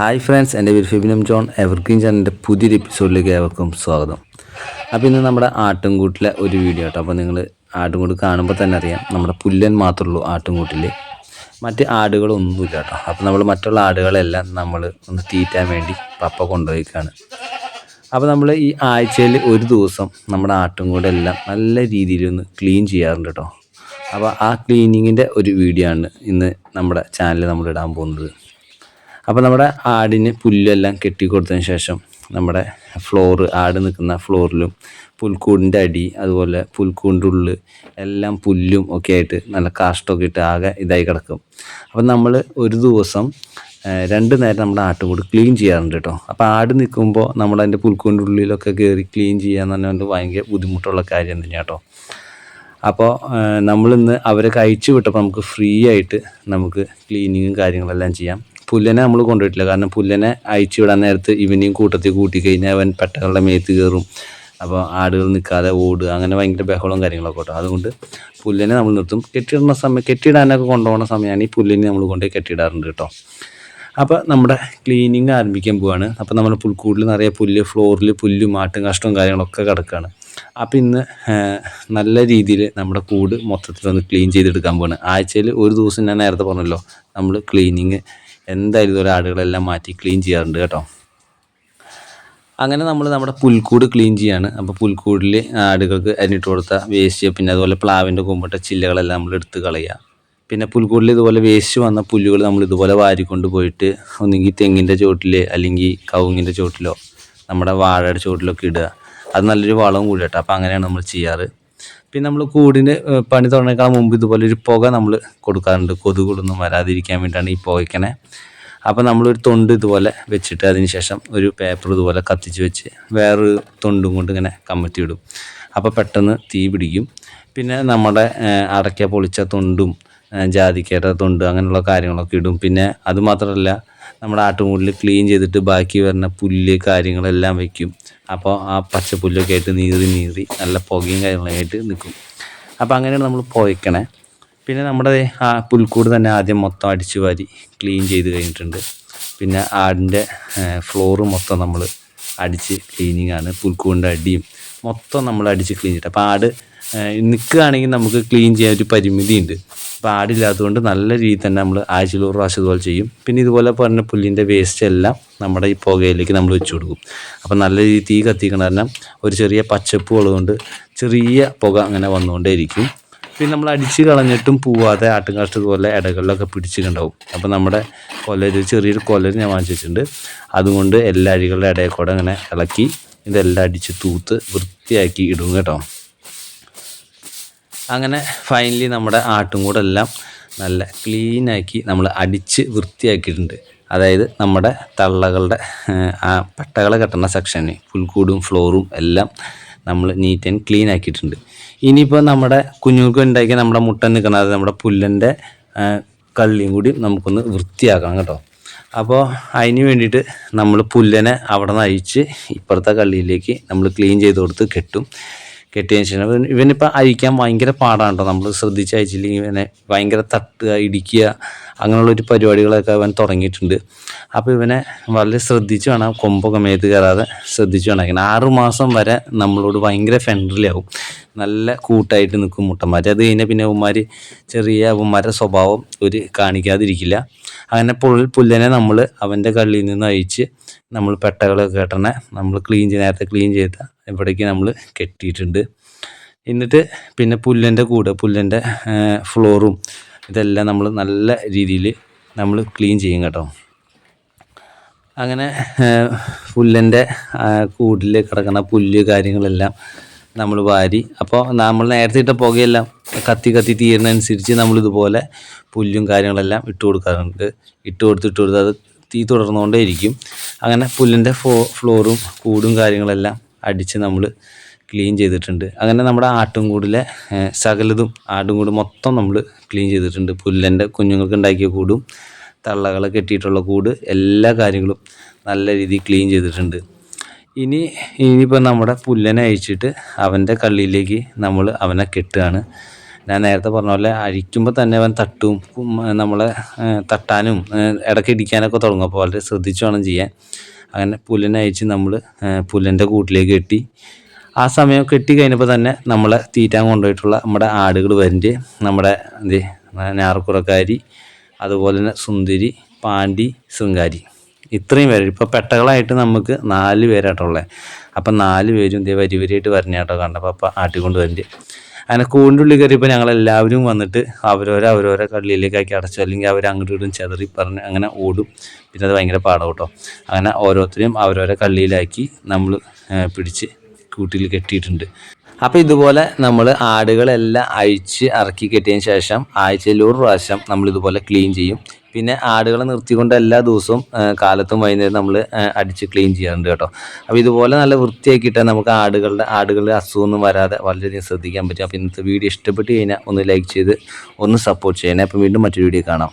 Hi friends, എൻ്റെ പേര് ഫെബിനം John. Evergreen ചാനലിൻ്റെ പുതിയൊരു എപ്പിസോഡിലേക്ക് ഏവർക്കും സ്വാഗതം. അപ്പോൾ ഇന്ന് നമ്മുടെ ആട്ടിൻകൂട്ടിലെ ഒരു വീഡിയോ കേട്ടോ. അപ്പോൾ നിങ്ങൾ ആട്ടിൻകൂട്ട് കാണുമ്പോൾ തന്നെ അറിയാം, നമ്മുടെ പുല്ലൻ മാത്രമേ ഉള്ളൂ ആട്ടിൻകൂട്ടിൽ, മറ്റ് ആടുകളൊന്നുമില്ല കേട്ടോ. അപ്പോൾ നമ്മൾ മറ്റുള്ള ആടുകളെല്ലാം നമ്മൾ ഒന്ന് തീറ്റാൻ വേണ്ടി പപ്പ കൊണ്ടുപോയിക്കാണ്. അപ്പോൾ നമ്മൾ ഈ ആഴ്ചയിൽ ഒരു ദിവസം നമ്മുടെ ആട്ടിൻകൂടെല്ലാം നല്ല രീതിയിൽ ഒന്ന് ക്ലീൻ ചെയ്യാറുണ്ട് കേട്ടോ. അപ്പോൾ ആ ക്ലീനിങ്ങിൻ്റെ ഒരു വീഡിയോ ആണ് ഇന്ന് നമ്മുടെ ചാനലിൽ നമ്മൾ ഇടാൻ പോകുന്നത്. അപ്പോൾ നമ്മുടെ ആടിന് പുല്ലെല്ലാം കെട്ടിക്കൊടുത്തതിന് ശേഷം നമ്മുടെ ആട് നിൽക്കുന്ന ഫ്ലോറിലും പുൽക്കൂടിൻ്റെ അടി, അതുപോലെ പുൽക്കൂടിൻ്റെ ഉള്ളിൽ എല്ലാം പുല്ലും ഒക്കെ ആയിട്ട് നല്ല കാഷ്ടമൊക്കെ ഇട്ട് ആകെ ഇതായി കിടക്കും. അപ്പം നമ്മൾ ഒരു ദിവസം 2 നേരം നമ്മുടെ ആട്ടുകൂട് ക്ലീൻ ചെയ്യാറുണ്ട് കേട്ടോ. അപ്പോൾ ആട് നിൽക്കുമ്പോൾ നമ്മളതിൻ്റെ പുൽക്കൂടിൻ്റെ ഉള്ളിലൊക്കെ കയറി ക്ലീൻ ചെയ്യാന്ന് പറഞ്ഞാൽ ഭയങ്കര ബുദ്ധിമുട്ടുള്ള കാര്യം തന്നെയാണ് കേട്ടോ. അപ്പോൾ നമ്മളിന്ന് അവരെ കഴിച്ചു വിട്ടപ്പോൾ നമുക്ക് ഫ്രീ ആയിട്ട് നമുക്ക് ക്ലീനിങ്ങും കാര്യങ്ങളെല്ലാം ചെയ്യാം. പുല്ലനെ നമ്മൾ കൊണ്ടുപോയിട്ടില്ല, കാരണം പുല്ലനെ അയച്ചു വിടാൻ നേരത്ത് ഇവനെയും കൂട്ടത്തിൽ കൂട്ടിക്കഴിഞ്ഞാൽ അവൻ പെട്ടകളുടെ മേത്ത് കയറും. അപ്പോൾ ആടുകൾ നിൽക്കാതെ ഓടുക, അങ്ങനെ ഭയങ്കര ബഹളവും കാര്യങ്ങളൊക്കെ കേട്ടോ. അതുകൊണ്ട് പുല്ലനെ നമ്മൾ നിർത്തും. കെട്ടിയിടാനൊക്കെ കൊണ്ടുപോകുന്ന സമയമാണ് ഈ പുല്ലിനെ നമ്മൾ കൊണ്ടുപോയി കെട്ടിയിടാറുണ്ട് കേട്ടോ. അപ്പോൾ നമ്മുടെ ക്ലീനിങ് ആരംഭിക്കാൻ പോവാണ്. അപ്പോൾ നമ്മുടെ പുൽക്കൂടിൽ നിറയെ ഫ്ലോറിൽ പുല്ലും ആട്ടും കഷ്ടവും കാര്യങ്ങളൊക്കെ കിടക്കുകയാണ്. അപ്പോൾ ഇന്ന് നല്ല രീതിയിൽ നമ്മുടെ കൂട് മൊത്തത്തിലൊന്ന് ക്ലീൻ ചെയ്തെടുക്കാൻ പോവാണ്. ആഴ്ചയിൽ ഒരു ദിവസം, ഞാൻ നേരത്തെ പറഞ്ഞല്ലോ, നമ്മൾ ക്ലീനിങ് എന്തായാലും ഇതുപോലെ ആടുകളെല്ലാം മാറ്റി ക്ലീൻ ചെയ്യാറുണ്ട് കേട്ടോ. അങ്ങനെ നമ്മൾ നമ്മുടെ പുൽക്കൂട് ക്ലീൻ ചെയ്യാണ്. അപ്പോൾ പുൽക്കൂടിൽ ആടുകൾക്ക് അരിഞ്ഞിട്ട് കൊടുത്ത വേസ്റ്റ്, പിന്നെ അതുപോലെ പ്ലാവിൻ്റെ കൊമ്പിട്ട ചില്ലകളെല്ലാം നമ്മൾ എടുത്ത് കളയുക. പിന്നെ പുൽക്കൂടിൽ ഇതുപോലെ വേസ്റ്റ് വന്ന പുല്ലുകൾ നമ്മൾ ഇതുപോലെ വാരിക്കൊണ്ട് പോയിട്ട് ഒന്നുകിൽ തെങ്ങിൻ്റെ ചോട്ടിൽ, അല്ലെങ്കിൽ കവുങ്ങിൻ്റെ ചോട്ടിലോ നമ്മുടെ വാഴയുടെ ചോട്ടിലൊക്കെ ഇടുക. അത് നല്ലൊരു വളവും കൂടി കേട്ടോ. അപ്പോൾ അങ്ങനെയാണ് നമ്മൾ ചെയ്യാറ്. പിന്നെ നമ്മൾ കൂടിന് പണി തുടങ്ങേക്കാൾ മുമ്പ് ഇതുപോലെ ഒരു പുക നമ്മൾ കൊടുക്കാറുണ്ട്, കൊതുകുകളൊന്നും വരാതിരിക്കാൻ വേണ്ടിയിട്ടാണ് ഈ പുകയ്ക്കണേ. അപ്പോൾ നമ്മളൊരു തൊണ്ട് ഇതുപോലെ വെച്ചിട്ട് അതിന് ശേഷം ഒരു പേപ്പർ ഇതുപോലെ കത്തിച്ച് വെച്ച് വേറൊരു തൊണ്ടും കൊണ്ട് ഇങ്ങനെ കമഴ്ത്തി വിടും. അപ്പോൾ പെട്ടെന്ന് തീ പിടിക്കും. പിന്നെ നമ്മുടെ അടയ്ക്ക പൊളിച്ച തൊണ്ടും ജാതിക്കയുടെ തൊണ്ട് അങ്ങനെയുള്ള കാര്യങ്ങളൊക്കെ ഇടും. പിന്നെ അതുമാത്രമല്ല, നമ്മുടെ ആട്ടുംകൂടിൽ ക്ലീൻ ചെയ്തിട്ട് ബാക്കി വരുന്ന പുല്ല് കാര്യങ്ങളെല്ലാം വയ്ക്കും. അപ്പോൾ ആ പച്ചപ്പുല്ലൊക്കെ ആയിട്ട് നീറി നല്ല പുകയും കാര്യങ്ങളൊക്കെ ആയിട്ട് നിൽക്കും. അപ്പോൾ അങ്ങനെയാണ് നമ്മൾ പുകയ്ക്കണേ. പിന്നെ നമ്മുടെ ആ പുൽക്കൂട് തന്നെ ആദ്യം മൊത്തം അടിച്ചു വാരി ക്ലീൻ ചെയ്ത് കഴിഞ്ഞിട്ടുണ്ട്. പിന്നെ ആടിൻ്റെ ഫ്ലോറ് മൊത്തം നമ്മൾ അടിച്ച് ക്ലീനിങ് ആണ്. പുൽക്കൂടിൻ്റെ അടിയും മൊത്തം നമ്മൾ അടിച്ച് ക്ലീൻ ചെയ്തിട്ട്, അപ്പോൾ ആട് നിൽക്കുകയാണെങ്കിൽ നമുക്ക് ക്ലീൻ ചെയ്യാൻ ഒരു പരിമിതിയുണ്ട്. അപ്പോൾ ആടില്ലാത്തതുകൊണ്ട് നല്ല രീതിയിൽ തന്നെ നമ്മൾ ആഴ്ചയിൽ ഒരു പ്രാവശ്യം ഇതുപോലെ ചെയ്യും. പിന്നെ ഇതുപോലെ പറഞ്ഞ പുല്ലിൻ്റെ വേസ്റ്റ് എല്ലാം നമ്മുടെ ഈ പുകയിലേക്ക് നമ്മൾ വെച്ച് കൊടുക്കും. അപ്പോൾ നല്ല രീതിയിൽ തീ കത്തിക്കണം, കാരണം ഒരു ചെറിയ പച്ചപ്പ് ഉള്ളതുകൊണ്ട് ചെറിയ പുക അങ്ങനെ വന്നുകൊണ്ടേയിരിക്കും. പിന്നെ നമ്മൾ അടിച്ച് കളഞ്ഞിട്ടും പോവാതെ ആട്ടുംകാഷ്ടം ഇതുപോലെ ഇടകളിലൊക്കെ പിടിച്ചിട്ടുണ്ടാവും. അപ്പോൾ നമ്മുടെ ചെറിയൊരു കൊലര് ഞാൻ വാങ്ങിച്ച് വെച്ചിട്ടുണ്ട്. അതുകൊണ്ട് എല്ലാ അരികളുടെ ഇടയിൽ കൂടെ അങ്ങനെ ഇളക്കി ഇതെല്ലാം അടിച്ച് തൂത്ത് വൃത്തിയാക്കി ഇടും കേട്ടോ. അങ്ങനെ ഫൈനലി നമ്മുടെ ആട്ടുംകൂടെല്ലാം നല്ല ക്ലീനാക്കി നമ്മൾ അടിച്ച് വൃത്തിയാക്കിയിട്ടുണ്ട്. അതായത് നമ്മുടെ തള്ളകളുടെ ആ പട്ടകളെ കെട്ടുന്ന സെക്ഷന് പുൽക്കൂടും ഫ്ലോറും എല്ലാം നമ്മൾ നീറ്റ് ആൻഡ് ക്ലീൻ ആക്കിയിട്ടുണ്ട്. ഇനിയിപ്പോൾ നമ്മുടെ കുഞ്ഞുങ്ങൾക്ക് ഉണ്ടാക്കിയ നമ്മുടെ മുട്ട നിൽക്കുന്നത് നമ്മുടെ പുല്ലൻ്റെ കള്ളിയും കൂടി നമുക്കൊന്ന് വൃത്തിയാക്കണം കേട്ടോ. അപ്പോൾ അതിന് വേണ്ടിയിട്ട് നമ്മൾ പുല്ലനെ അവിടെ നിന്ന് അഴിച്ച് ഇപ്പുറത്തെ കള്ളിയിലേക്ക് നമ്മൾ ക്ലീൻ ചെയ്ത് കൊടുത്ത് കെട്ടിയതിന് ശേഷം ഇവനിപ്പോൾ അഴിക്കാൻ ഭയങ്കര പാടാണ് കേട്ടോ. നമ്മൾ ശ്രദ്ധിച്ച് അയച്ചില്ലെങ്കിൽ ഇവനെ ഭയങ്കര തട്ടുക, ഇടിക്കുക, അങ്ങനെയുള്ളൊരു പരിപാടികളൊക്കെ അവൻ തുടങ്ങിയിട്ടുണ്ട്. അപ്പോൾ ഇവനെ വളരെ ശ്രദ്ധിച്ച് വേണം, കൊമ്പൊക്കെ മേത്ത് കയറാതെ ശ്രദ്ധിച്ച് വേണം. 6 മാസം വരെ നമ്മളോട് ഭയങ്കര ഫ്രണ്ട്ലി ആവും, നല്ല കൂട്ടായിട്ട് നിൽക്കും മുട്ടന്മാർ. അത് കഴിഞ്ഞാൽ പിന്നെ അവന്മാരുടെ സ്വഭാവം കാണിക്കാതിരിക്കില്ല. അങ്ങനെ പുല്ലനെ നമ്മൾ അവൻ്റെ കള്ളിയിൽ നിന്ന് അഴിച്ച് നമ്മൾ പെട്ടകളൊക്കെ കെട്ടണേ നമ്മൾ നേരത്തെ ക്ലീൻ ചെയ്ത ഇവിടേക്ക് നമ്മൾ കെട്ടിയിട്ടുണ്ട്. എന്നിട്ട് പിന്നെ പുല്ലൻ്റെ ഫ്ലോറും ഇതെല്ലാം നമ്മൾ നല്ല രീതിയിൽ നമ്മൾ ക്ലീൻ ചെയ്യും കേട്ടോ. അങ്ങനെ പുല്ലൻ്റെ കൂടിൽ കിടക്കുന്ന പുല്ല് കാര്യങ്ങളെല്ലാം നമ്മൾ വാരി, അപ്പോൾ നമ്മൾ നേരത്തെ ഇട്ട പുകയെല്ലാം കത്തി തീരുന്നതനുസരിച്ച് നമ്മളിതുപോലെ പുല്ലും കാര്യങ്ങളെല്ലാം ഇട്ട് കൊടുക്കാറുണ്ട്. ഇട്ട് കൊടുത്ത് അത് തീ തുടർന്നുകൊണ്ടേ ഇരിക്കും. അങ്ങനെ പുല്ലിൻ്റെ ഫ്ലോറും കൂടും കാര്യങ്ങളെല്ലാം അടിച്ച് നമ്മൾ ക്ലീൻ ചെയ്തിട്ടുണ്ട്. അങ്ങനെ നമ്മുടെ ആട്ടുംകൂടിലെ സകലതും ആട്ടുംകൂട് മൊത്തം നമ്മൾ ക്ലീൻ ചെയ്തിട്ടുണ്ട്. പുല്ലൻ്റെ കുഞ്ഞുങ്ങൾക്ക് ഉണ്ടാക്കിയ കൂടും തള്ളകളെ കെട്ടിയിട്ടുള്ള കൂട് എല്ലാ കാര്യങ്ങളും നല്ല രീതിയിൽ ക്ലീൻ ചെയ്തിട്ടുണ്ട്. ഇനിയിപ്പോൾ നമ്മുടെ പുല്ലനെ അഴിച്ചിട്ട് അവൻ്റെ കള്ളിയിലേക്ക് നമ്മൾ അവനെ കെട്ടുകയാണ്. ഞാൻ നേരത്തെ പറഞ്ഞ പോലെ അഴിക്കുമ്പോൾ തന്നെ അവൻ തട്ടും, നമ്മളെ തട്ടാനും ഇടയ്ക്ക് ഇടിക്കാനൊക്കെ തുടങ്ങും. അപ്പോൾ വളരെ ശ്രദ്ധിച്ചു വേണം ചെയ്യാൻ. അങ്ങനെ പുല്ലിനെ അയച്ച് നമ്മൾ പുല്ലിൻ്റെ കൂട്ടിലേക്ക് കെട്ടി. ആ സമയം കെട്ടി കഴിഞ്ഞപ്പോൾ തന്നെ നമ്മളെ തീറ്റാൻ കൊണ്ടുപോയിട്ടുള്ള നമ്മുടെ ആടുകൾ വരുന്നുണ്ട്. നമ്മുടെ ഞാറക്കുറക്കാരി, അതുപോലെ തന്നെ സുന്ദരി, പാണ്ടി, ശൃംഗാരി, ഇത്രയും പേര്. ഇപ്പോൾ പെട്ടകളായിട്ട് നമുക്ക് 4 പേരായിട്ടുള്ളത്. അപ്പം 4 പേരും ഇതേ വരി വരിയായിട്ട് വരണേട്ടോ കണ്ടപ്പോൾ അപ്പം ആട്ടിക്കൊണ്ട് വരുന്നുണ്ട്. അങ്ങനെ കൂടിൻ്റെ ഉള്ളിൽ കയറിയപ്പോൾ ഞങ്ങളെല്ലാവരും വന്നിട്ട് അവരോരോ കള്ളിയിലേക്കാക്കി അടച്ചു, അല്ലെങ്കിൽ അവർ അങ്ങോട്ടും ഇങ്ങോട്ടും ചെതറി പറഞ്ഞ് അങ്ങനെ ഓടും. പിന്നെ അത് ഭയങ്കര പാടാവും കേട്ടോ. അങ്ങനെ ഓരോരുത്തരെയും അവരോരോ കള്ളിയിലാക്കി നമ്മൾ പിടിച്ച് കൂട്ടിൽ കെട്ടിയിട്ടുണ്ട്. അപ്പോൾ ഇതുപോലെ നമ്മൾ ആടുകളെല്ലാം അഴിച്ച് ഇറക്കി കെട്ടിയതിന് ശേഷം ആഴ്ചയിൽ ഒരു പ്രാവശ്യം നമ്മളിതുപോലെ ക്ലീൻ ചെയ്യും. പിന്നെ ആടുകളെ നിർത്തിക്കൊണ്ട് എല്ലാ ദിവസവും കാലത്തും വൈകുന്നേരം നമ്മൾ അടിച്ച് ക്ലീൻ ചെയ്യാറുണ്ട് കേട്ടോ. അപ്പോൾ ഇതുപോലെ നല്ല വൃത്തിയാക്കിയിട്ടാൽ നമുക്ക് ആടുകളുടെ അസുഖമൊന്നും വരാതെ വളരെയധികം ശ്രദ്ധിക്കാൻ പറ്റും. അപ്പോൾ ഇന്നത്തെ വീഡിയോ ഇഷ്ടപ്പെട്ട് കഴിഞ്ഞാൽ ഒന്ന് ലൈക്ക് ചെയ്ത് ഒന്ന് സപ്പോർട്ട് ചെയ്യണേ. അപ്പോൾ വീണ്ടും മറ്റൊരു വീഡിയോ കാണാം.